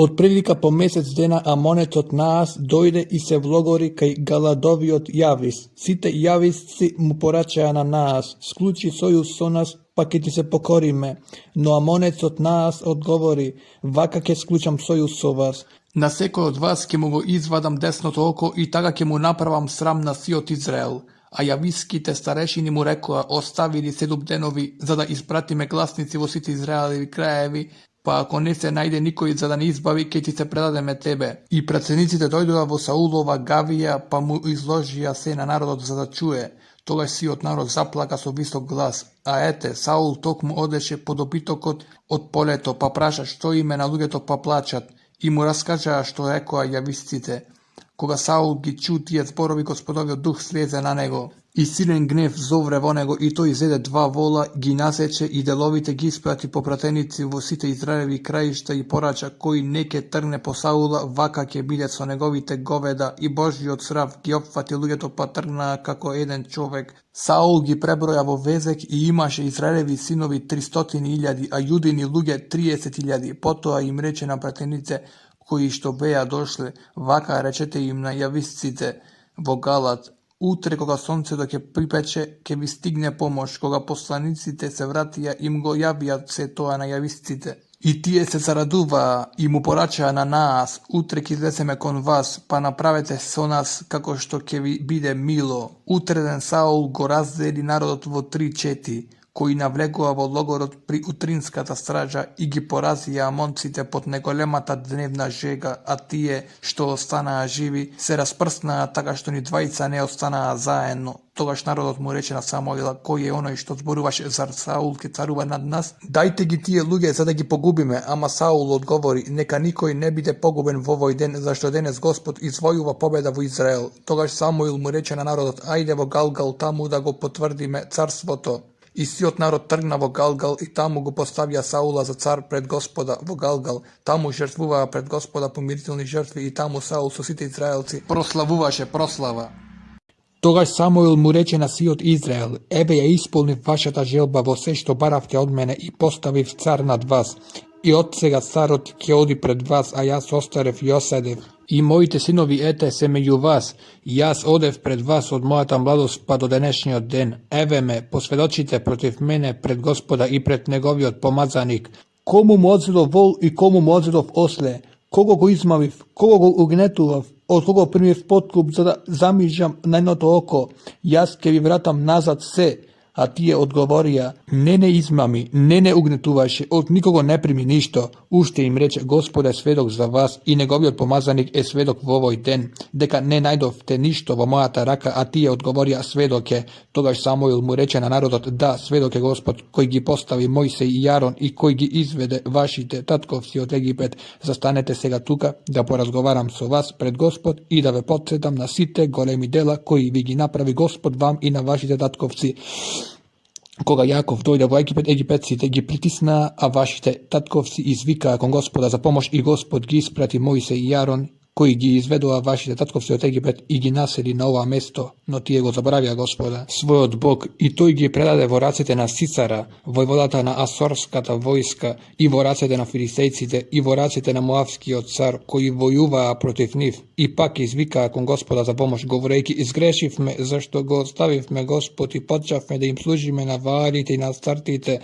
Od prilika po mesec dena Amonec od nas dojde i se vlogori kaj Galadoviot javis. Site javisci mu poračaja na nas, skluči sojuz so nas, pa ke ti se pokorime. No Amonec od nas odgovori, vaka ke sklučam sojuz so vas. Na sekoj od vas ke mu go izvadam desното oko i taka ke mu napravam sram na siot Izrael. A javiskite starešini mu rekla, ostavili 7 denovi, za da ispratime glasnici vo site Izraelevi krajevi, pa ako ne se najde nikoj za da ne izbavi, ke ti se predademe tebe. I predsednicite dojdoja vo Saulova Gavija, pa mu izložija se na narodot za da čuje. Тогаш сиот народ заплака со висок глас, а ете, Саул токму одеше по добитокот од полето, па праша што име на луѓето па плачат, и му раскажаа што рекоа јависците. Кога Саул ги чу тие зборови, Господовиот дух слезе на него, и силен гнев зовре во него, и тој зеде 2 вола, ги насече и деловите ги испрати по пратеници во сите Израелеви краишта и порача, кој не ке тргне по Саула, вака ќе биде со неговите говеда, и Божиот срав ги опфати луѓето па тргнаа како еден човек. Саул ги преброја во везек и имаше Израелеви синови 300.000, а јудини луѓе 30.000. Потоа им рече на пратениците кои што беа дошле, вака речете им на јависците во Галат, утре кога сонцето ќе припече, ќе ви стигне помош. Кога посланиците се вратија, им го јавија се тоа на јависците. И тие се зарадуваа и му порачаа на нас, утре ќе излеземе кон вас, па направете со нас како што ќе ви биде мило. Утреден Саул го раздели народот во 3 чети, кои навлегува во логорот при утринската стража и ги поразија амонците под неголемата дневна жега, а тие што останаа живи се распрснаа така што ни двајца не останаа заедно. Тогаш народот му рече на Самуила, кој е оној што зборуваше, зар Саул ке царува над нас? Дајте ги тие луѓе за да ги погубиме, ама Саул одговори, нека никој не биде погубен во овој ден, зашто денес Господ извојува победа во Израел. Тогаш Самуил му рече на народот, ајде во Галгал таму да го потврдиме царството. И сиот народ тргна во Галгал и таму го поставија Саула за цар пред Господа во Галгал. Таму жртвуваа пред Господа помирителни жртви и таму Саул со сите израелци прославуваше прослава. Тогаш Самуил му рече на сиот Израел, еве ја исполнив вашата желба во се што баравте од мене и поставив цар над вас. И од сега царот ќе оди пред вас, а јас остарев и оседев. И моите синови ете се меѓу вас, јас одев пред вас од мојата младост па до денешниот ден. Еве ме, посведочите против мене пред Господа и пред неговиот помазаник. Кому му одзедов вол и кому му одзедов осле? Кого го измавив? Кого го угнетував? Од кого примив подкуп за да замижам на едното око? Јас ќе ви вратам назад се. А тие одговорија, не измами, не угнетуваше, од никого не прими ништо. Уште им рече, Господ е сведок за вас и неговиот помазаник е сведок во овој ден, дека не најдовте ништо во мојата рака, а тие одговорија, сведок е. Тогаш Самуил му рече на народот, да, сведок е Господ, кој ги постави Мојсеј и Јарон и кој ги изведе вашите татковци од Египет. Застанете сега тука да поразговарам со вас пред Господ и да ве потсетам на сите големи дела кои ви ги направи Господ вам и на вашите татковци. Кога Јаков дојде во Египет, египетците ги притиснаа, а вашите татковци извикаа кон Господа за помош и Господ ги испрати Мојсеј и Јарон, кои ги изведоа вашите татковци од Египет и ги насели на ова место, но тие го заборавија Господа, својот Бог, и тој ги предаде во рацете на Сисара, војводата на Асорската војска, и во рацете на филистејците, и во рацете на Моавскиот цар, кои војуваа против нив, и пак извикаа кон Господа за помош, говорејќи, изгрешивме, зашто го оставивме Господ и почнавме да им служиме на Ваалите и на Астартите,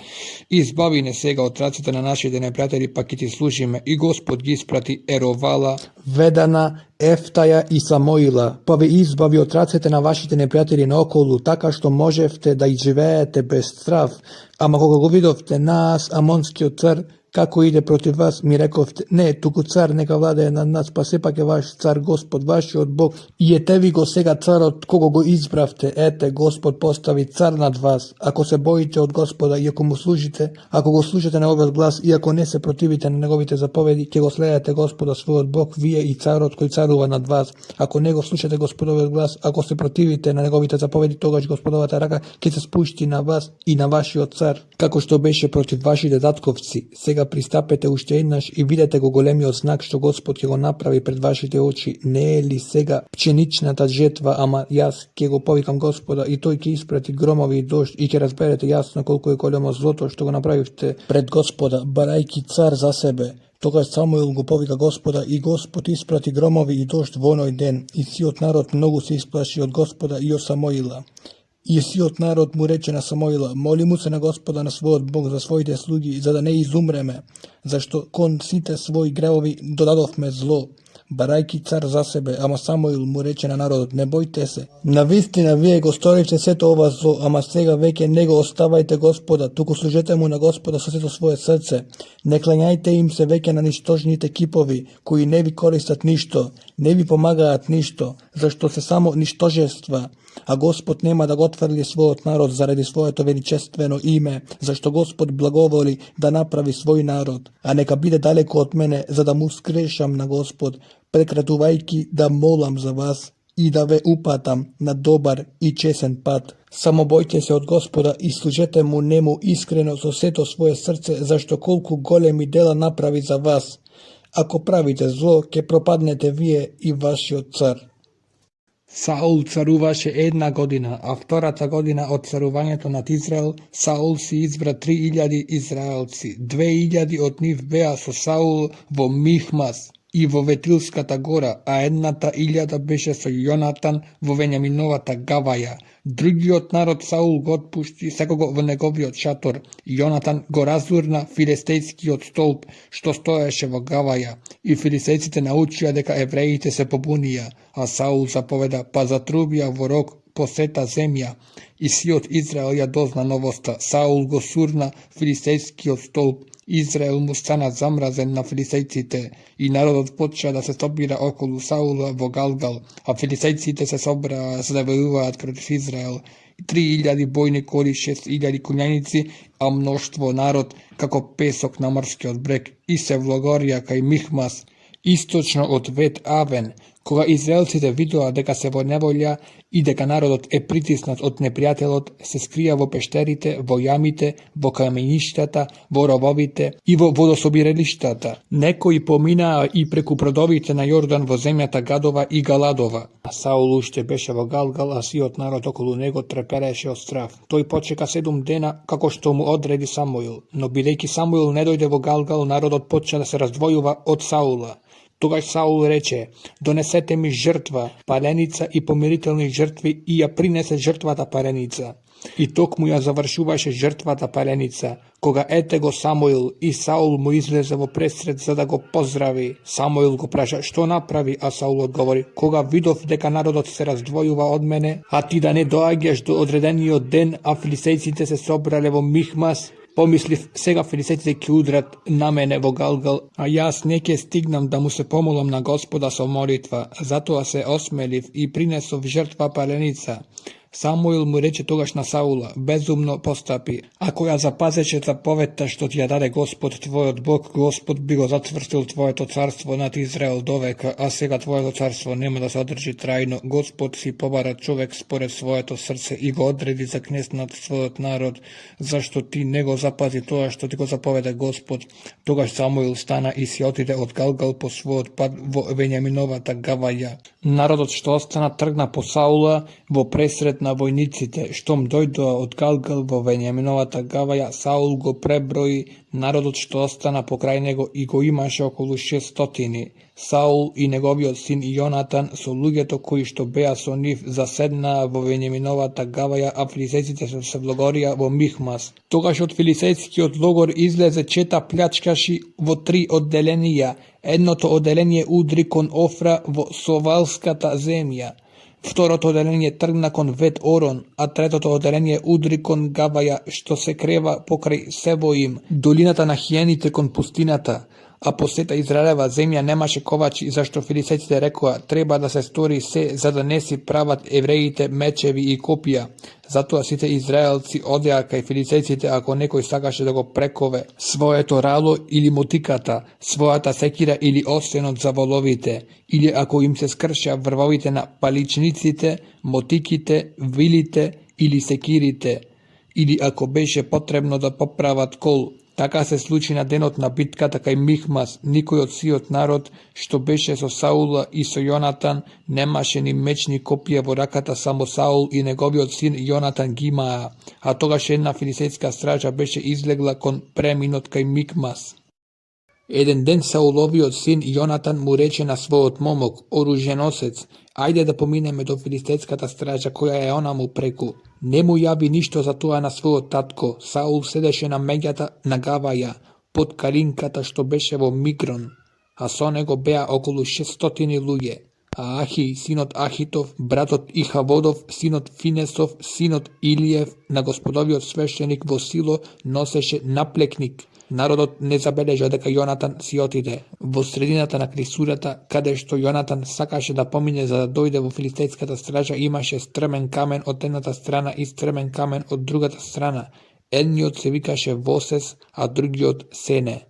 избави не сега од рацете на нашите непријатели, пак и ти служиме, и Господ ги испрати Еровала, Ведана, Ефтаја и Самоила, па ве избави од рацете на вашите непријатели наоколу, така што можевте да изживеете без страв. Ама кога го видовте нас, Амонскиот цар, како иде против вас, ми рековте, не, туку цар нека владее над нас, па сепак е ваш цар Господ, вашиот Бог, и ете ви го сега царот кого го избравте, ете, Господ постави цар над вас. Ако се боите од Господа и ако му служите, ако го слушате неговиот глас и ако не се противите на неговите заповеди, ќе го следете Господа својот Бог, вие и царот кој царува над вас. Ако не го слушате Господовиот глас, ако се противите на неговите заповеди, тогаш Господовата рака ќе се спушти на вас и на вашиот цар, како што беше против вашите татковци. Сега сега пристапете уште еднаш и видете го големиот знак што Господ ќе го направи пред вашите очи. Не е ли сега пченичната жетва, ама јас ќе го повикам Господа и тој ќе испрати громови и дожд и ќе разберете јасно колку е големо злото што го направивте пред Господа, барајки цар за себе. Тогаш Самуил го повика Господа и Господ испрати громови и дожд во оној ден и сиот народ многу се исплаши од Господа и од Самуила. И сиот народ му рече на Самуила: моли му се на Господа на својот Бог за своите слуги, за да не изумреме, зашто кон сите своји гревови додадовме зло, барајки цар за себе. Ама Самуил му рече на народот: не бојте се, навистина вие го сторивте сето ова зло, ама сега веќе не го оставајте Господа, туку служете му на Господа со сето свое срце. Не клањајте им се веќе на ништожните кипови, кои не ви користат ништо, не ви помагаат ништо, зашто се само ништожества. А Господ нема да го отфрли својот народ заради своето величествено име, зашто Господ благоволи да направи свој народ. А нека биде далеко од мене, за да му скрешам на Господ, прекратувајќи да молам за вас и да ве упатам на добар и чесен пат. Само бојте се од Господа и служете му нему искрено со сето свое срце, зашто колку големи дела направи за вас. Ако правите зло, ќе пропаднете вие и вашиот цар. Саул царуваше 1 година, а втората година од царувањето над Израел, Саул си избра 3000 израелци. 2000 од нив беа со Саул во Михмас и во Ветилската гора, а 1000 беше со Јонатан во Вењаминовата гаваја. Другиот народ Саул го отпушти секого во неговиот шатор. Јонатан го разурна филистејскиот столб што стоеше во гаваја и филистејците научија дека евреите се побунија, а Саул заповеда, па затрубија во рог по сета земја. И сиот Израел ја дозна новоста. Саул го сурна филистејскиот столб. Израел му стана замразен на филистејците и народот почна да се собира околу Саула во Галгал, а филистејците се собраа за да војуваат против Израел. 3000 бојни коли, 6000 конјаници, а мноштво народ како песок на морскиот брег и се влогорија кај Михмас, источно од Вет Авен. Кога израелците видоа дека се во неволја и дека народот е притиснат од непријателот, се скрија во пештерите, во јамите, во камеништата, во рововите и во водособиралиштата. Некои поминаа и преку бродовите на Јордан во земјата Гадова и Галадова. Саул уште беше во Галгал, а сиот народ околу него трепереше од страв. Тој почека 7 дена, како што му одреди Самуил. Но бидејќи Самуил не дојде во Галгал, народот почна да се раздвојува од Саула. Тогаш Саул рече: донесете ми жртва, паленица и помирителни жртви, и ја принесе жртвата паленица. И токму ја завршуваше жртвата паленица, кога ете го Самуил, и Саул му излезе во пресред за да го поздрави. Самуил го праша што направи, а Саул одговори: кога видов дека народот се раздвојува од мене, а ти да не доаѓаш до одредениот ден, а филистејците се собрале во Михмас, помислив, сега филистејците ќе удрат на мене во Галгал, а јас не ќе стигнам да му се помолам на Господа со молитва. Затоа се осмелив и принесов жртва паленица. Самуил му рече тогаш на Саула: безумно постапи. Ако ја запазеше заповедта што ти ја даде Господ твојот Бог, Господ би го зацврстил твоето царство над Израел довека, а сега твоето царство нема да се одржи трајно. Господ си побара човек според своето срце и го одреди за кнез над својот народ, зашто ти не го запази тоа што ти го заповеда Господ. Тогаш Самуил стана и си отиде од Галгал по својот пат во Вењаминовата гаваја. Народот што остана тргна по Саула во пресред на војниците. Штом дојдоа од Галгал во Вењаминовата гаваја, Саул го преброи народот што остана покрај него и го имаше околу 600. Саул и неговиот син Јонатан со луѓето кои што беа со нив заседнаа во Вењаминовата гаваја, а филистејците се влогорија во Михмас. Тогаш од филистејскиот логор излезе чета плячкаши во 3 одделенија. Едното одделение удри кон Офра во Совалската земја. Второто одделение тргна кон Вет Орон, а третото одделение удри кон Гаваја, што се крева покрај Севоим, долината на хиените кон пустината. А по сета Израелева земја немаше ковачи, зашто филистејците рекоа: треба да се стори се за да не си прават евреите мечеви и копија. Затоа сите израелци одеа кај филистејците ако некој сакаше да го прекове своето рало или мотиката, својата секира или осенот за воловите, или ако им се скршеа врвовите на паличниците, мотиките, вилите или секирите, или ако беше потребно да поправат кол. Така се случи на денот на битката кај Михмас. Никој од сиот народ, што беше со Саула и со Јонатан, немаше ни меч ни копија во раката, само Саул и неговиот син Јонатан ги имаа. А тогаш една филисејска стража беше излегла кон преминот кај Михмас. Еден ден Сауловиот син Јонатан му рече на својот момок, оруженосец, ајде да поминеме до филистејската стража која е онаму преку. Не му јави ништо за тоа на својот татко. Саул седеше на меѓата на Гаваја, под каринката што беше во Мигрон, а со него беа околу 600 луѓе. А Ахи, синот Ахитов, братот Ихаводов, синот Финесов, синот Илиев, на господовиот свештеник во Сило, носеше наплекник. Народот не забележа дека Јонатан си отиде. Во средината на клисурата, каде што Јонатан сакаше да помине за да дојде во филистејската стража, имаше стрмен камен од едната страна и стрмен камен од другата страна. Едниот се викаше Восес, а другиот Сене.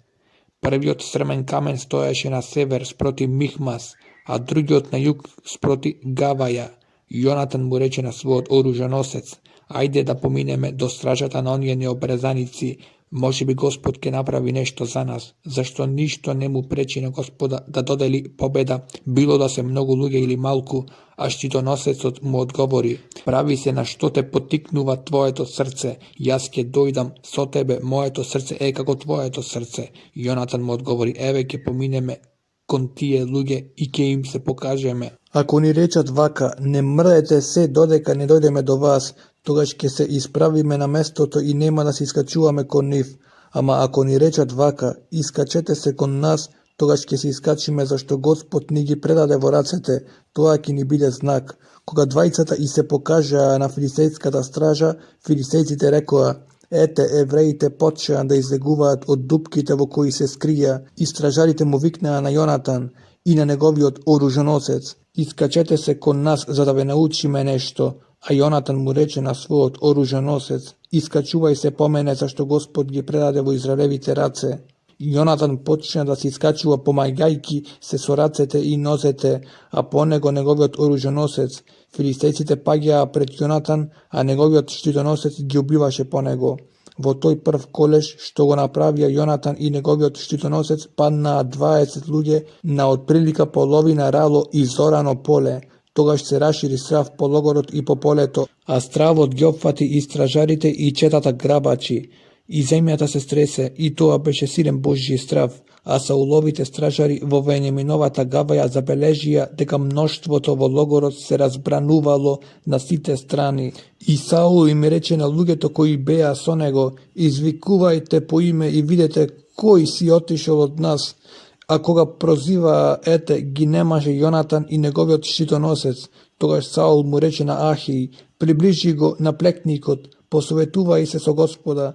Првиот стрмен камен стоеше на север спроти Михмас, а другиот на југ спроти Гаваја. Јонатан му рече на својот оруженосец, ајде да поминеме до стражата на оние необрезаници, може би Господ ќе направи нешто за нас, зашто ништо не му пречи на Господа да додели победа, било да се многу луѓе или малку, а штитоносецот му одговори, прави се на што те потикнува твоето срце, јас ќе дојдам со тебе, моето срце е како твоето срце. Јонатан му одговори, еве ќе поминеме кон тие луѓе и ќе им се покажеме. Ако ни речат вака, не мрдете се додека не дојдеме до вас, тогаш ќе се исправиме на местото и нема да се искачуваме кон нив. Ама ако ни речат вака, искачете се кон нас, тогаш ќе се искачиме зашто Господ ни ги предаде во рацете, тоа ќе ни биде знак. Кога двајцата и се покажаа на филистејската стража, филистејците рекоа, ете, евреите почеа да излегуваат од дупките во кои се скрија, и стражарите му викнаа на Јонатан и на неговиот оруженосец, искачете се кон нас за да ве научиме нешто. А Јонатан му рече на својот оруженосец, искачувај се по мене, зашто Господ ги предаде во Израелевите раце. Јонатан почна да се искачува помагајки се со рацете и нозете, а по него неговиот оруженосец. Филистејците паѓаа пред Јонатан, а неговиот штитоносец ги убиваше по него. Во тој прв колеш што го направија Јонатан и неговиот штитоносец, паднаа 20 луѓе на отприлика половина рало и зорано поле. Тогаш се рашири страв по логорот и по полето, а стравот ги опфати и стражарите и четата грабачи. И земјата се стресе, и тоа беше силен Божји страв, а Сауловите стражари во Вењаминовата Гаваја забележија дека мноштвото во логорот се разбранувало на сите страни. И Саул им рече на луѓето кои беа со него, извикувајте по име и видете кој си отишол од нас. А кога прозиваа, ете, ги немаше Јонатан и неговиот штитоносец. Тогаш Саул му рече на Ахи, приближи го на плекникот, посоветувај се со Господа,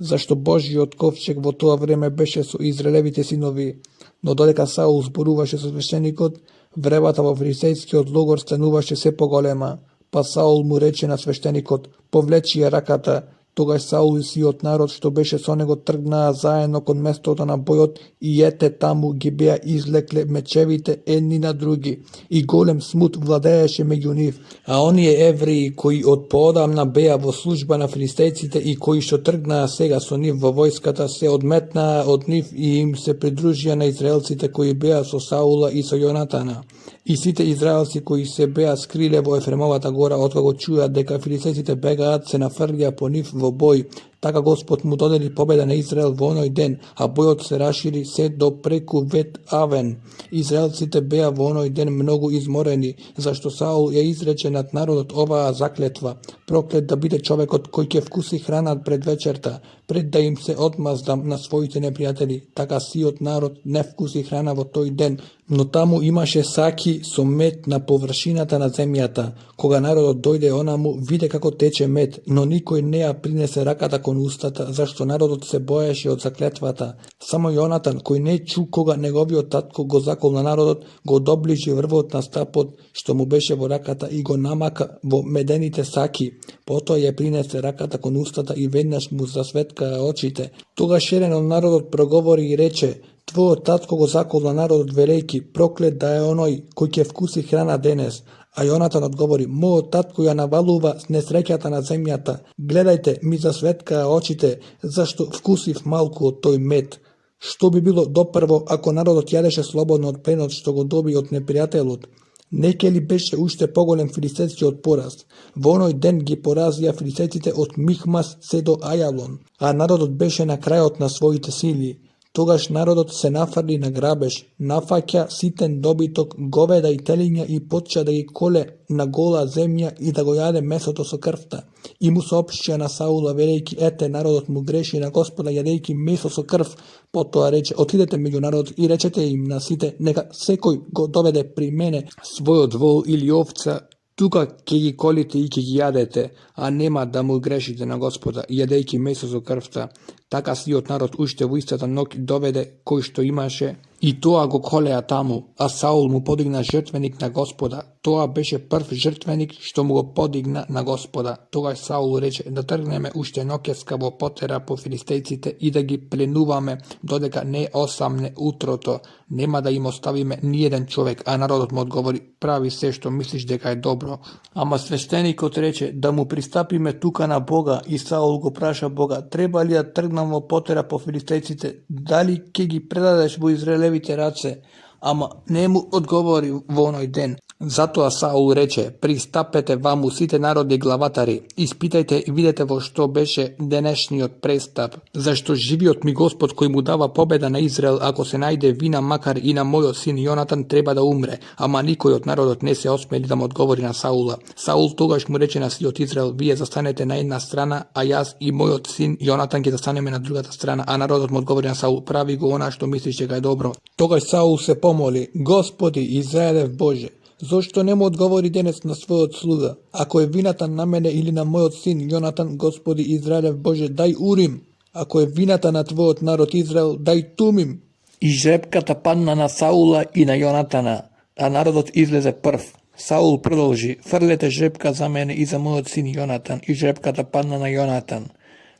зашто Божјиот ковчег во тоа време беше со Израелевите синови. Но додека Саул зборуваше со свештеникот, вревата во филистејскиот логор стануваше се поголема. Па Саул му рече на свештеникот, повлечи ја раката. Тогаш Саул и сиот народ што беше со него тргнаа заедно кон местото на бојот и ете таму ги беа излекле мечевите едни на други и голем смут владееше меѓу нив. А оние евреи кои од поодамна беа во служба на филистејците и кои што тргнаа сега со нив во војската се одметнаа од нив и им се придружија на израелците кои беа со Саула и со Јонатана. И сите израелци кои се беа скриле во Ефремовата гора, откако го чуја дека филистејците бегаат, се нафрлија по нив во бој. Така Господ му додели победа на Израел во оној ден, а бојот се рашири се до преку Вет Авен. Израелците беа во оној ден многу изморени, зашто Саул ја изрече над народот оваа заклетва: проклет да биде човекот кој ќе вкуси храна пред вечерта, пред да им се одмаздам на своите непријатели. Така сиот народ не вкуси храна во тој ден, но таму имаше саки со мед на површината на земјата. Кога народот дојде онаму, виде како тече мед, но никој не ја принесе раката кон устата, зашто народот се боеше од заклетвата. Само Јонатан, кој не чу кога неговиот татко го заколна народот, го доближи врвот на стапот што му беше во раката и го намака во медените саки. Потоа ја принесе раката кон устата и веднаш му засветкаа очите. Тогаш еден од народот проговори и рече: Твојот татко го заколна народот велејки, проклет да е оној кој ќе вкуси храна денес. А Јонатан одговори, мојот татко ја навалува несреќата на земјата. Гледајте, ми засветкаа очите, зашто вкусив малку од тој мед. Што би било допрво ако народот јадеше слободно од пленот што го доби од непријателот? Неќе ли беше уште поголем филистејскиот пораз? Во оној ден ги поразија филистејците од Михмас се до Ајалон, а народот беше на крајот на своите сили. Тогаш народот се нафрли на грабеж, нафаќа ситен добиток, говеда и телиња и почна да ги коле на гола земја и да го јаде месото со крвта. И му соопштија на Саула, велејки, ете, народот му греши на Господа јадејки месо со крв. Потоа рече, отидете меѓу народот и речете им на сите, нека секој го доведе при мене својот вол или овца, тука ќе ги колите и ќе ги јадете, а нема да му грешите на Господа, јадејки месо со крвта. Така сиот народ уште во истата ноќ доведе кој што имаше и тоа го колеа таму, а Саул му подигна жртвеник на Господа. Тоа беше прв жртвеник што му го подигна на Господа. Тогаш Саул рече да тргнеме уште ноќеска во потера по филистејците и да ги пленуваме додека не осамне утрото. Нема да им оставиме ни еден човек, а народот му одговори, прави се што мислиш дека е добро. Ама свештеникот рече да му пристапиме тука на Бога и Саул го праша Бога, треба ли да тргнам во потера по филистејците, дали ќе ги предадеш во Израелевите раце? Ама не му одговори во оној ден. Затоа Саул рече, пристапете ваму сите народи главатари, испитајте и видете во што беше денешниот престап, зашто живиот ми Господ кој му дава победа на Израел, ако се најде вина макар и на мојот син Јонатан треба да умре, ама никој од народот не се осмели да му одговори на Саула. Саул тогаш му рече на сиот Израел, вие застанете на една страна, а јас и мојот син Јонатан ќе застанеме на другата страна, а народот му одговори на Саул, прави го она што мислиш дека е добро. Тогаш Саул се помоли, Господи, Израелев Боже, зошто не му одговори денес на својот слуга? Ако е вината на мене или на мојот син Јонатан, Господи Израелев Боже, дај урим. Ако е вината на твојот народ Израел, дај тумим. И жребката падна на Саула и на Јонатана, а народот излезе прв. Саул продолжи, фрлете жребка за мене и за мојот син Јонатан, и жребката падна на Јонатан.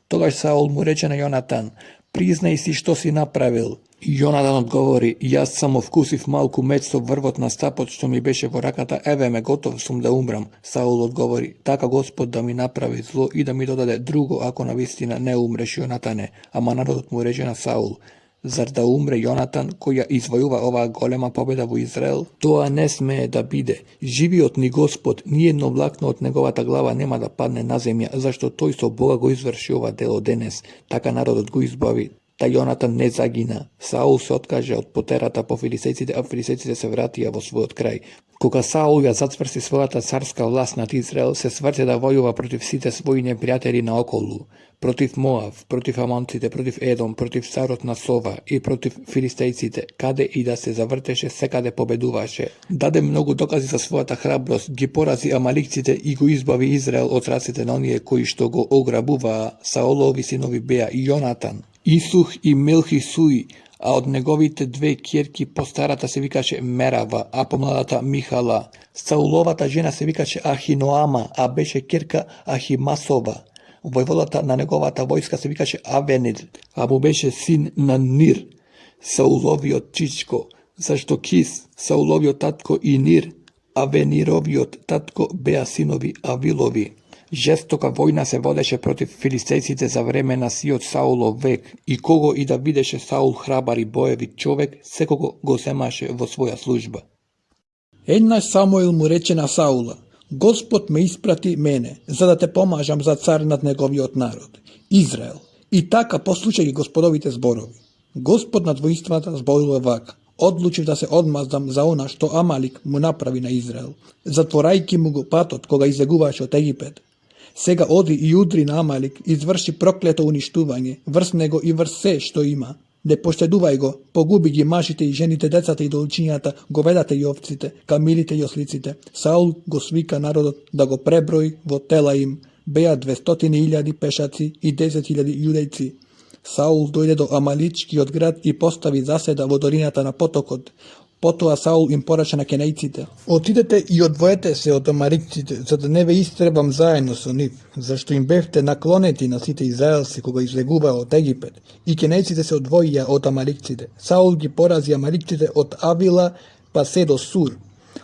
Тогаш Саул му рече на Јонатан, признај си што си направил. Јонатан одговори, јас само вкусив малку мед со врвот на стапот што ми беше во раката, еве ме, готов сум да умрам. Саул одговори, така Господ да ми направи зло и да ми додаде друго, ако навистина не умреш Јонатане. Ама народот му рече на Саул, зар да умре Јонатан, кој ја извојува оваа голема победа во Израел? Тоа не смее да биде. Живиот ни Господ, ни едно влакно од неговата глава нема да падне на земја, зашто тој со Бога го изврши ова дело денес. Така народот го избави. Та Јонатан не загина. Саул се откаже од потерата по филистејците, а филистејците се вратија во својот крај. Кога Саул ја зацврси својата царска власт над Израел, се сврте да војува против сите своји непријатели наоколу, против Моав, против Амонците, против Едом, против царот на Сова и против филистејците, каде и да се завртеше, секаде победуваше. Даде многу докази за својата храброст, ги порази амаликците и го избави Израел од рацете на оние кои што го ограбуваа. Саулови синови беа и Јонатан, Исух и Мелхисуи, а од неговите две ќерки постарата се викаше Мерава, а помладата Михала. Сауловата жена се викаше Ахиноама, а беше ќерка Ахимасова. Војводата на неговата војска се викаше Авенил, а му беше син на Нир, Сауловиот чичко, зашто Кис, Сауловиот татко и Нир, Авенировиот татко беа синови Авилови. Жестока војна се водеше против филистејците за време на сиот Саулов век и кого и да видеше Саул храбар и боевит човек, секого го земаше во своја служба. Еднаш Самуил му рече на Саула, Господ ме испрати мене, за да те помажам за цар над неговиот народ, Израел. И така послушај ги Господовите зборови. Господ над војствата зборува вака. Одлучив да се одмаздам за она што Амалик му направи на Израел, затворајќи му го патот кога излегуваше од Египет. Сега оди и удри на Амалик, изврши проклето уништување, врз него и врз се што има. Не поштедувај го, погуби ги мажите и жените, децата и долчињата, говедата и овците, камилите и ослиците. Саул го свика народот да го преброи во тела им. Беа 200.000 пешаци и 10.000 јудејци. Саул дојде до Амаличкиот град и постави заседа во долината на потокот. Потоа Саул им порача на кенејците: отидете и одвоете се од амаликците, за да не ве истребам заедно со нив, зашто им бевте наклонети на сите израелци кога излегуваа од Египет. И кенејците се одвоија од амаликците. Саул ги порази амаликците од Авила па се до Сур,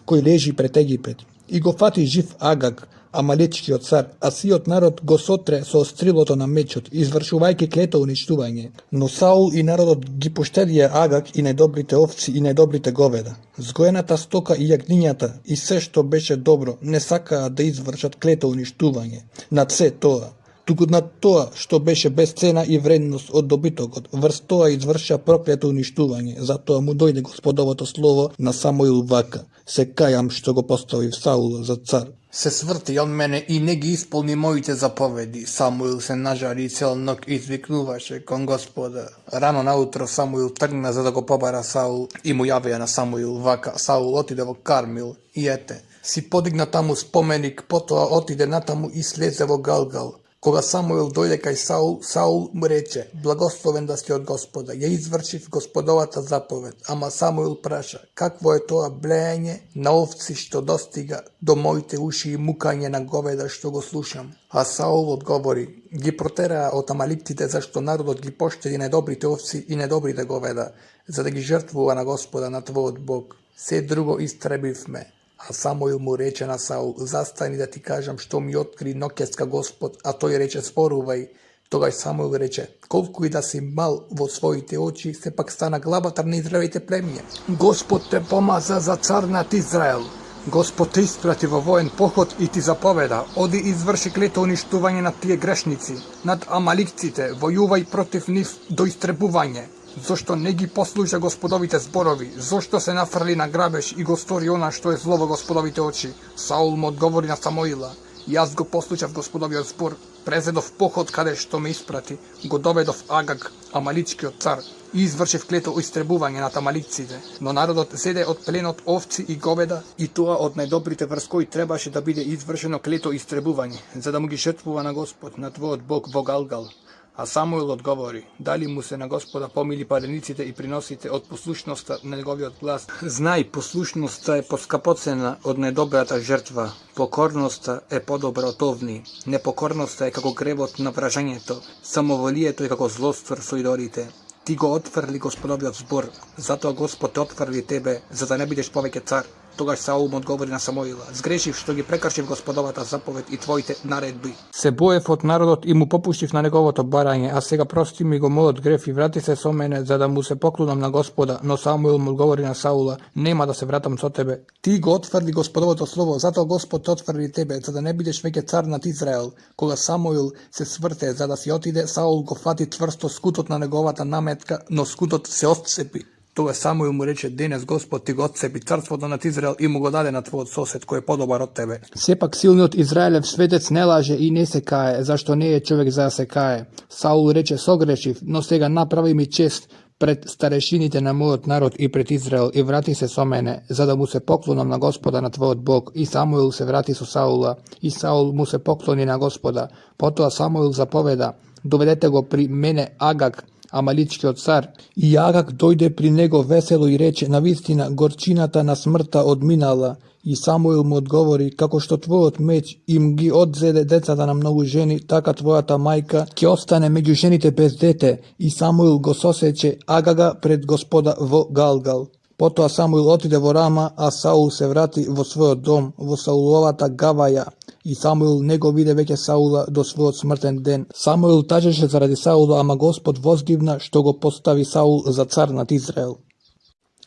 кој лежи пред Египет. И го фати жив Агаг, амалечкиот цар, а сиот народ го сотре со острилото на мечот, извршувајќи клето уништување. Но Саул и народот ги поштедија Агаг и најдобрите овци и најдобрите говеда. Згоената стока и јагнињата и се што беше добро не сакаа да извршат клето уништување над се тоа, туку над тоа што беше без цена и вредност од добитокот. Врз тоа извршија проклето уништување. Затоа му дојде Господовото слово на Самуил вака: се кајам што го поставив Саула за цар. Се сврти он мене и не ги исполни моите заповеди. Самуил се нажали цел ног и извикнуваше кон Господа. Рано наутро Самуил тргна за да го побара Саул и му јавија на Самуил вака: Саул отиде во Кармил и ете, си подигна таму споменик, потоа отиде натаму и слезе во Галгал. Кога Самуил дојде кај Саул, Саул му рече: благословен да си од Господа, ја извршив Господовата заповед. Ама Самуил праша: какво е тоа блејање на овци што достига до моите уши и мукање на говеда што го слушам? А Саул одговори: ги протераа од амаликтите, зашто народот ги поштеди најдобрите овци и најдобрите говеда, за да ги жртвува на Господа, на твојот Бог. Се друго истребивме. А Самуил му рече на Саул: застани да ти кажам што ми откри ноќеска Господ. А тој рече: зборувај. Тогаш Самуил рече: колку и да си мал во своите очи, сепак стана главатар на Израелите племиња. Господ те помаза за цар над Израел. Господ те испрати во воен поход и ти заповеда: оди изврши клето уништување над тие грешници, над амаликците, војувај против нив до истребување. Зошто не ги послуша Господовите зборови? Зошто се нафрли на грабеж и го стори она што е зло во Господовите очи? Саул му одговори на Самуила: јас го послушав Господовиот збор, презедов поход каде што ме испрати, го доведов Агаг, амаличкиот цар, и извршив клето истребување над амаликците. Но народот зеде од пленот овци и говеда, и тоа од најдобрите врз кои требаше да биде извршено клето истребување, за да му ги жртвува на Господ, на твојот Бог во Галгал. А Самуил одговори: дали му се на Господа помили парениците и приносите од послушноста на неговиот глас? Знај, послушноста е поскапоцена од најдобрата жртва, покорноста е подобра од овни, непокорноста е како гревот на вражањето, самоволието е како злоствор со идолите. Ти го отфрли Господовиот збор, затоа Господ те отфрли тебе, за да не бидеш повеќе цар. Тогаш Саул му одговори на Самуила: сгрешив што ги прекршив Господовата заповед и твоите наредби. Се боев од народот и му попуштив на неговото барање, а сега прости ми го мојот греф и врати се со мене, за да му се поклонам на Господа. Но Самуил му одговори на Саула: нема да се вратам со тебе. Ти го отфрли Господовото слово, затоа Господ те отфрли тебе, за да не бидеш веќе цар над Израел. Кога Самуил се сврте за да си отиде, Саул го фати цврсто скутот на неговата наметка, но скутот се отцепи. Тога Самуил му рече: денес Господ ти го отцепи царството над Израел и му го даде на твојот сосед кој е подобар од тебе. Сепак силниот Израелев светец не лаже и не се кае, зашто не е човек за да се кае. Саул рече: согрешив, но сега направи ми чест пред старешините на мојот народ и пред Израел и врати се со мене, за да му се поклонам на Господа, на твојот Бог. И Самуил се врати со Саула, и Саул му се поклони на Господа. Потоа Самуил заповеда: доведете го при мене Агаг, амаличкиот цар. И Агаг дојде при него весело и рече: навистина горчината на смртта одминала. И Самуил му одговори: како што твојот меч им ги одзеде децата на многу жени, така твојата мајка ќе остане меѓу жените без дете. И Самуил го сосече Агага пред Господа во Галгал. Потоа Самуил отиде во Рама, а Саул се врати во својот дом, во Сауловата гаваја. И Самуил не го виде веќе Саула до својот смртен ден. Самуил тажеше заради Саула, ама Господ возгивна што го постави Саул за цар над Израел.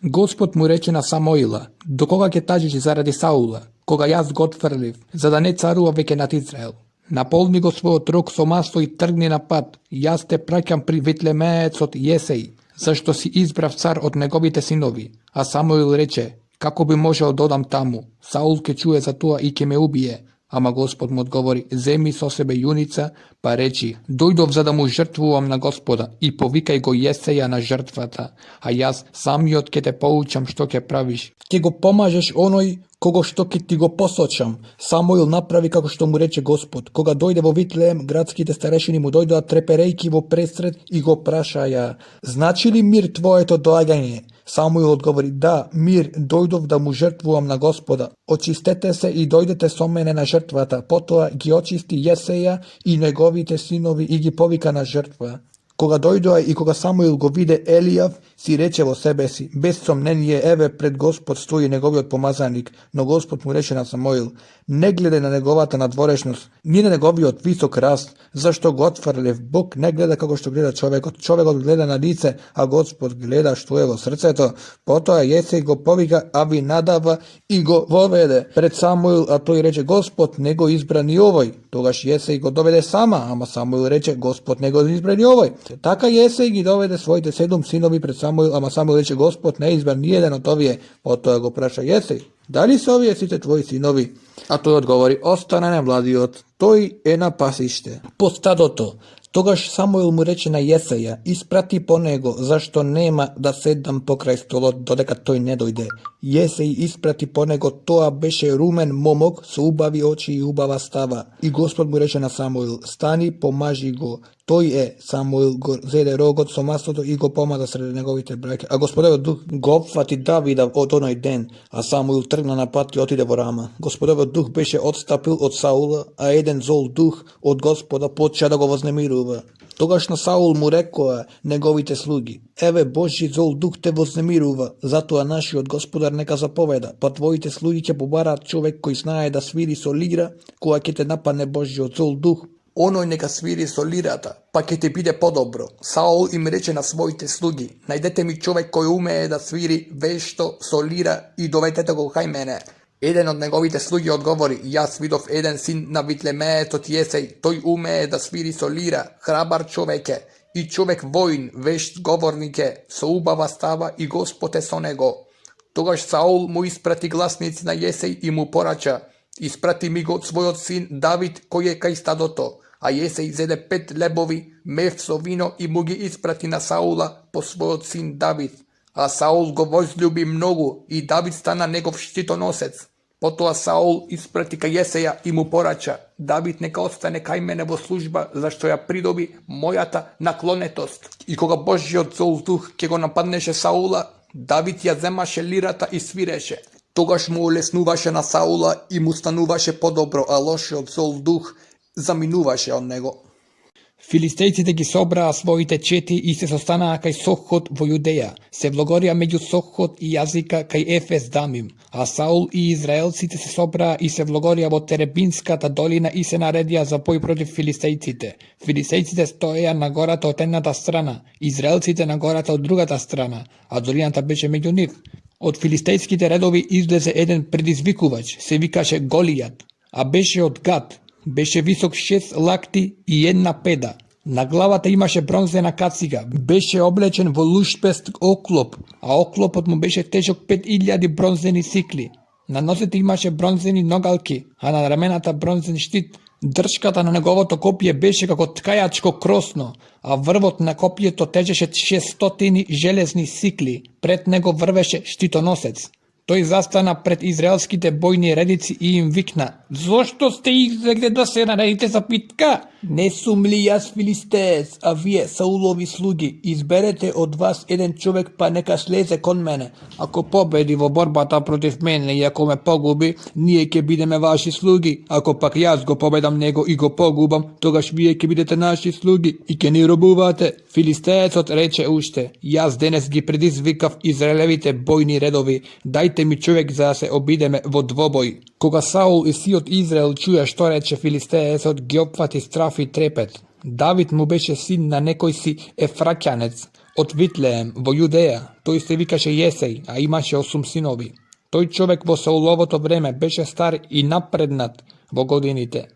Господ му рече на Самуила: до кога ќе тажиш заради Саула, кога јас го отфрлив, за да не царува веќе над Израел? Наполни го својот рог со масло и тргни на пат. Јас те праќам при ветлемеецот Јесеј, зашто си избрав цар од неговите синови. А Самуил рече: како би можел да одам таму? Саул ќе чуе за тоа и ќе ме убие. Ама Господ му одговори: земи со себе јуница, па речи: дојдов за да му жртвувам на Господа, и повикај го Јесеја на жртвата, а јас самиот ќе те поучам што ќе правиш. Ќе го помажеш оној кого што ќе ти го посочам. Самуил направи како што му рече Господ. Кога дојде во Витлеем, градските старешини му дојдоа треперејки во пресред и го прашаја: значи ли мир твоето доаѓање? Samuil odgovori, da, mir, dojdov da mu žrtvuam na Gospoda. Очистете се и дојдете со мене на жртвата. Потоа ги очисти Јесеја и неговите синови и ги повика на жртва. Кога дојдоа и кога Самуил го виде Елијав, си рече во себе си, без сомнение, еве пред Господ стои неговиот помазаник, но Господ му рече на Самуил, не гледај на неговата надворешност, ни на неговиот висок раст, зашто го отфрлев. Бог не гледа како што гледа човекот, човекот гледа на лице, а Господ гледа што е во срцето. Потоа Јесеј го повика Авинадава и го воведе пред Самуил, а тој рече, Господ не го избра ни овој. Тогаш Јесеј го доведе сама, ама Самуил рече, Господ не го избра ни овој. Така Јесеј ги доведе своите 7 синови пред Самуил, ама Самуил рече, Господ не избра ни еден од овие. Потоа го праша Јесеј, дали се овие сите твои синови? А тој одговори, остана немладиот, тој е на пасиште по стадото. Тогаш Самуил му рече на Јесеја, испрати по него, зашто нема да седам покрај столот додека тој не дојде. Јесеј испрати по него, тоа беше румен момок со убави очи и убава става. И Господ му рече на Самуил, стани, помажи го. Тој е, Самуил го зеде рогот со маслото и го помаза среде неговите браќа. А Господовиот дух го опфати Давида од оној ден, а Самуил тргна на пат и отиде во Рама. Господовиот дух беше отстапил од Саула, а еден зол дух од Господа почна да го вознемирува. Тогаш на Саул му рекоа неговите слуги, еве Божји зол дух те вознемирува, затоа нашиот Господар нека заповеда, па твоите слуги ќе побараат човек кој знае да свири со лира, кога ќе те нападне Божјиот зол дух. Оној нека свири со лирата, па ќе те биде подобро. Саул им рече на своите слуги, најдете ми човек кој умее да свири вешто со лира и доведете го кај мене. Еден од неговите слуги одговори, јас видов еден син на Витлемеетот Јесеј, тој умее да свири со лира, храбар човеке, и човек воин, вешт говорнике, со убава става и Господ е со него. Тогаш Саул му испрати гласници на Јесеј и му порача, испрати ми го својот син Давид кој е кај стадото, а Јесеј зеде 5 лебови, мев со вино и му ги испрати на Саула по својот син Давид. А Саул го возлюби многу и Давид стана негов штитоносец. Потоа Саул испрати кај Јесеја и му порача, Давид нека остане кај мене во служба, зашто ја придоби мојата наклонетост. И кога Божјиот зол дух ќе го нападнеше Саула, Давид ја земаше лирата и свиреше. Тогаш му олеснуваше на Саула и му стануваше подобро, а лошиот зол дух заминуваше од него. Филистејците ги собраа своите чети и се состанаа кај Сохот во Јудеја, се влогорија меѓу Сохот и Јазика кај Ефес Дамим, а Саул и израелците се собраа и се влогорија во Теребинската долина и се наредија за бој против филистејците. Филистејците стоеја на гората од едната страна, израелците на гората од другата страна, а долината беше меѓу нив. Од филистејските редови излезе еден предизвикувач, се викаше Голијат, а беше од Гат. Беше висок 6 лакти и 1 педа. На главата имаше бронзена кацига. Беше облечен во лушпест оклоп, а оклопот му беше тежок 5000 бронзени сикли. На носите имаше бронзени ногалки, а на рамената бронзен штит. Дршката на неговото копје беше како ткајачко кросно, а врвот на копјето тежеше 600 железни сикли. Пред него врвеше штитоносец. Тој застана пред израелските бојни редици и им викна, зошто сте излегле да се наредите за питка? Не сум ли јас филистеец, а вие, Саулови слуги, изберете од вас еден човек па нека слезе кон мене. Ако победи во борбата против мене и ако ме погуби, ние ќе бидеме ваши слуги. Ако пак јас го победам него и го погубам, тогаш вие ќе бидете наши слуги и ќе ни робувате. Филистеецот рече уште, јас денес ги предизвикав израелевите бојни редови, дајте ми човек за да се обидеме во двобој. Кога Саул и сиот Израел чуја што рече филистеецот, ги опфати страф и трепет. Давид му беше син на некој си ефраќанец од Витлеем во Јудеја. Тој се викаше Јесеј, а имаше 8 синови. Тој човек во Сауловото време беше стар и напреднат во годините.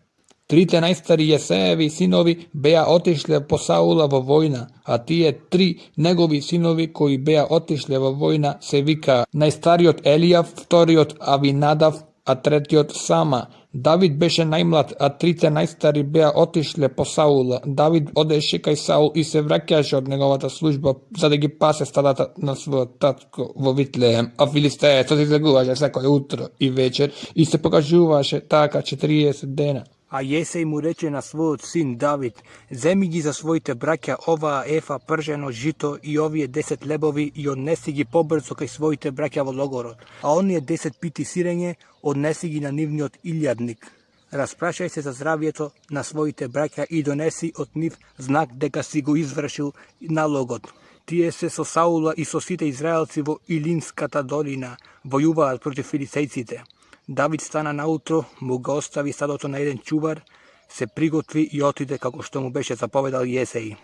Трите најстари Јесееви синови беа отишле по Саула во војна, а тие 3 негови синови кои беа отишле во војна се вика најстариот Елијав, вториот Авинадав, а третиот Сама. Давид беше најмлад, а трите најстари беа отишле по Саула. Давид одеше кај Саул и се враќаше од неговата служба за да ги пасе стадата на својот татко во Витлеем, а филистеецот излегуваше секој утро и вечер и се покажуваше така 40 дена. A Jesej mu reče na svoj sin David, zemi gi za svojite braća ova efa prženo žito i ovije 10 lebovi i odnesi gi pobrzo kaj svojite braća vo logorod. A on je 10 piti sirenje, odnesi gi na nivni od iljadnik. Rasprašaj se za zdravjeto na svojite braća i donesi od njih znak deka si go izvršil na logod. Tije se so Saula i so site Izraelci vo Ilinskata dolina vojuvaat protiv Filistejcite. David stana nautro, mu ga ostavi sadoto na jedan čuvar, se prigotvi i otide kako što mu beše zapovedal Jesej.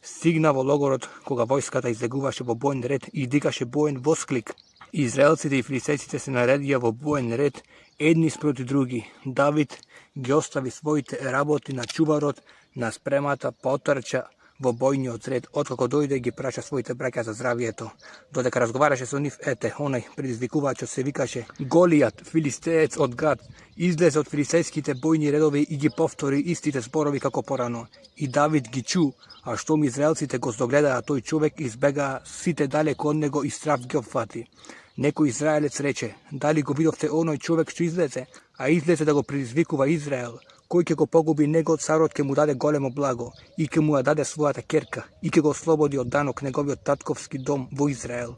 Stigna vo logorod, koga vojskata izleguvaše vo bojen red i digaše bojen vosklik. Izraelcite i Filistejcite se naredija vo bojen red, jedni sproti drugi. David gi ostavi svojite raboti na čuvarod, na spremata potrča vo bojnji odred, otkako dojde gi praša svojite braća za zdravjeto. Dodeka razgovaraše s onih, onaj prizvikuvačo se vikaše, Golijat, Filistejec od Gad, izleze od filistejskite bojni redovi i gi povtori istite zborovi kako porano. I David gi ču, a što mi Izraelcite go zdogleda, a toj čovjek izbega site daleko od nego i strah gi opfati. Neko Izraelec reče, da li go vidovte onoj čovjek što izleze, a izleze da go prizvikuva Izrael, koji ke go pogubi nego carod ke mu dade golemo blago, i ke mu dade svojata kerka, i ke go oslobodi od danok negovi od tatkovski dom vo Izrael.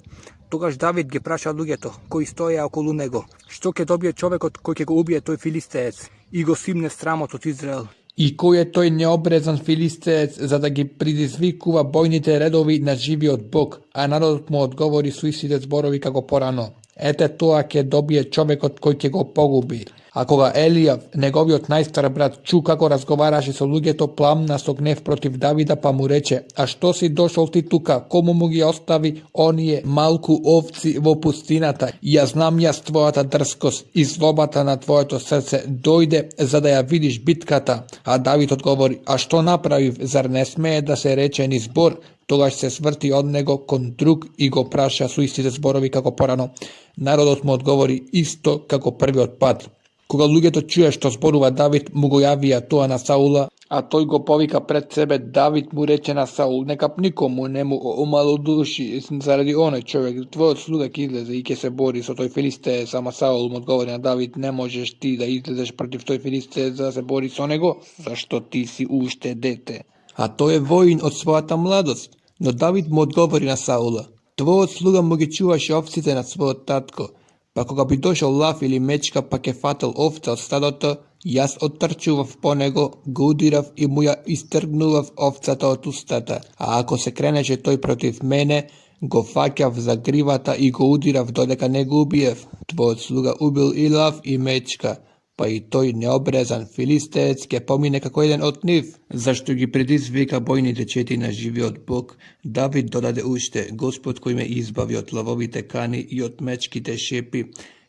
Togaž David ge praša lugeto, koji stoje okolo nego, što ke dobije čovjek od koji ke go ubije toj Filistejec, i go simne sramot od Izrael. I ko je toj neobrezan Filistejec, za da gi prizvikuva bojnite redovi na živi od Bog, a narod mu odgovori su istite zborovi kako porano. Ete toa ke dobije čovjek od koji ke go pogubi. Ako ga Elijav, negovi od najstar brat, ču kako razgovaraše so lugeto, plamna so gnev protiv Davida, pa mu reče, a što si došol ti tuka, komu mu gi ostavi, on je malku ovci vo pustinata, ja znam jas tvojata drskost i zlobata na tvojeto srce, dojde za da ja vidiš bitkata. A David odgovori, a što napraviv, zar ne smeje da se reče ni zbor? Togaž se svrti od nego kon drug i go praša su istite zborovi kako porano. Narodot mu odgovori isto kako prvi odpad. Koga lugeto čuje što zboruva David, mu go javija toa na Saula, a toj go povika pred sebe, David mu reče na Saul, neka nikomu ne mu umalo duši, zaradi onaj čovjek, tvoj sluga ki izleze i ke se bori so toj Filisteje, sama Saul mu odgovori na David, ne možeš ti da izlezeš protiv toj Filisteje da se bori s onego, zašto ti si ušte dete. A to je vojin od svojata mladost. No David mu odgovori na Saula, tvoj sluga mu gi čuvaše ovcice na svoj tatko, pa koga bi došao lav ili mečka pa ke fatal ovca od stadoto, jas odtrčuvav po nego, go udirav i mu ja istrgnuvav ovcata od ustata. A ako se kreneše toj protiv mene, go fakjav za grivata i go udirav dodeka ne go ubijev. Tvoj sluga ubil i lav i mečka, pa i toj neobrezan Filistejec ke pomine kako jedan od njih. Zašto gi predizvika bojnite četi na živi od Bog, David dodade ušte, Gospod koji me izbavi od lavovite kani i od mečkite šepi,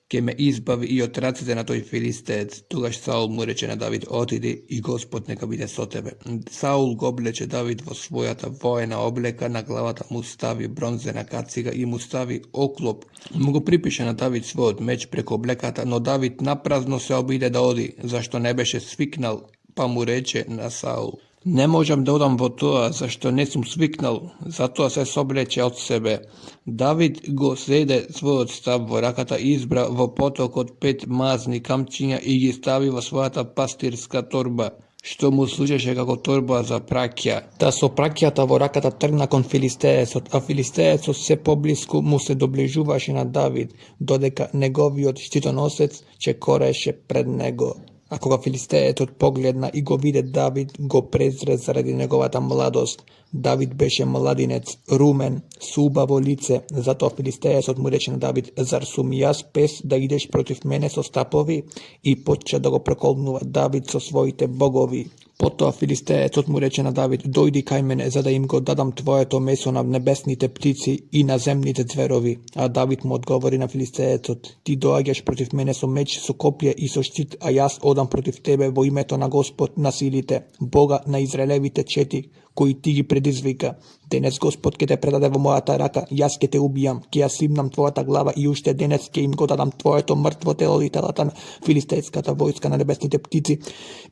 ke me izbavi i od racite na toj Filistejec. Togaž Saul mu reče na David, otidi i Gospod neka bide so tebe. Saul go obleče David vo svojata vojna obleka, na glavata mu stavi bronzena kaciga i mu stavi oklop. Mu go pripiše na David svoj meč preko oblekata, no David naprazno se obide da odi, zašto ne beše sviknal, pa mu reče na Saul, ne možem da odam vo toa, zašto nesam sviknal, zato se sobleče od sebe. David go sede svoj odstav vo rakata izbra vo potok od 5 mazni kamčinja i gi stavi vo svojata pastirska torba, što mu služeše kako torba za prakja. Ta so prakjata vo rakata trgna kon Filistejecot, a Filistejecot se poblisku mu se dobližuvaše na David, dodeka negovi od štitonosec će koreše pred nego. Ako ga Filistejec od pogledna i go vide David, go prezre zaradi njegovata mladost. David beše mladinec, rumen, subavo lice, zato Filistejec od mu reče na David, zar su mi jas pes da ideš protiv mene so stapovi? I počne da go prekolnuva David so svojite bogovi. Potom Filistejec od mu reče na David, dojdi kaj mene, za da im go dadam tvoje to meso na nebesnite ptici i na zemnite zverovi. A David mu odgovori na Filistejecot, ti doađaš protiv mene so meč, so koplje i so štit, a jas odam protiv tebe vo imeto na Gospod nasilite, Boga na Izraelevite četi, koji ti gi predizvika. Денес Господ ке те предаде во мојата рака, јас ке те убијам, ке ја симнам твојата глава и уште денес ке им го дадам твоето мртво тело и телата на филистејската војска, на небесните птици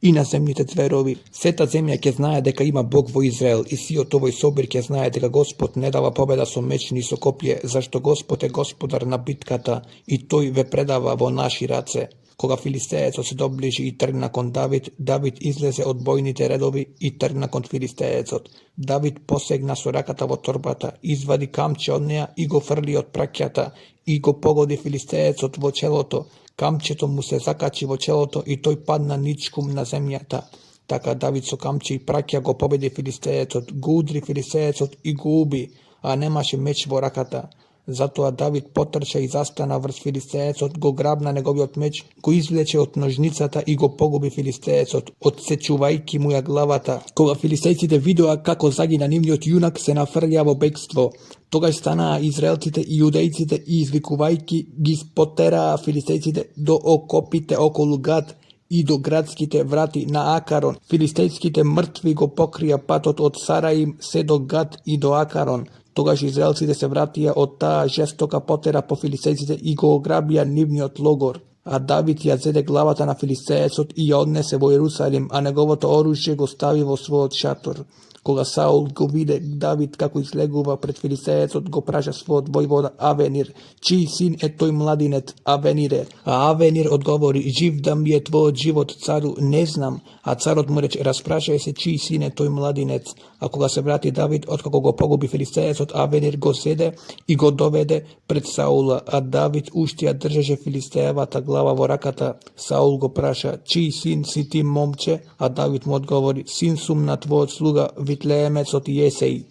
и на земните зверови. Сета земја ќе знае дека има Бог во Израел и сиот овој собир ќе знае дека Господ не дава победа со меч ни со копје, зашто Господ е Господар на битката и тој ве предава во наши раце. Koga Filistejac se dobliži i trgna kon David, David izleze od bojnite redovi i trgna kon Filistejacot. David posegna so rakata vo torbata, izvadi kamče od neja i go frli od prakjata, i go pogodi Filistejacot vo čeloto. Kamčeto mu se zakači vo čeloto i toj padna ničkum na zemljata. Taka David so kamči i prakja go pobedi Filistejacot, gudri Filistejacot i gubi, a nemaše meč vo rakata. Zato a David potrča i zastana vrst Filistejacot, go grabna negoviot meč, go izvleče od nožnicata i go pogubi Filistejacot, odsečuvajki muja glavata. Koga Filistejcite vidua kako zagina nivniot junak se nafrlja vo bekstvo. Тогаш станаа израелците и јудејците и извикувајки ги спотераа филистејците до окопите околу Гат и до градските врати на Акарон. Филистејските мртви го покрија патот од Сараим се до Гат и до Акарон. Тогаш израелците се вратија од таа жестока потера по филистејците и го ограбија нивниот логор. А Давид ја зеде главата на филистејецот и ја однесе во Јерусалим, а неговото оружје го стави во својот шатор. Кога Саул го виде Давид како излегува пред филистејецот, го праша својот војвода Авенир, чиј син е тој младинет Авенире. А Авенир одговори, жив да ми е твојот живот, цару, не знам. А царот му рече, распрашај се чиј син е тој младинец. А кога се врати Давид, откако го погуби филистејецот, Авенир го седе и го доведе пред Саула, а Давид уште ја држеше филистејевата глава во раката. Саул го праша, чиј син си ти, момче? А Давид му одговори, син сум на твојот слуга Витлеемецот Јесеј.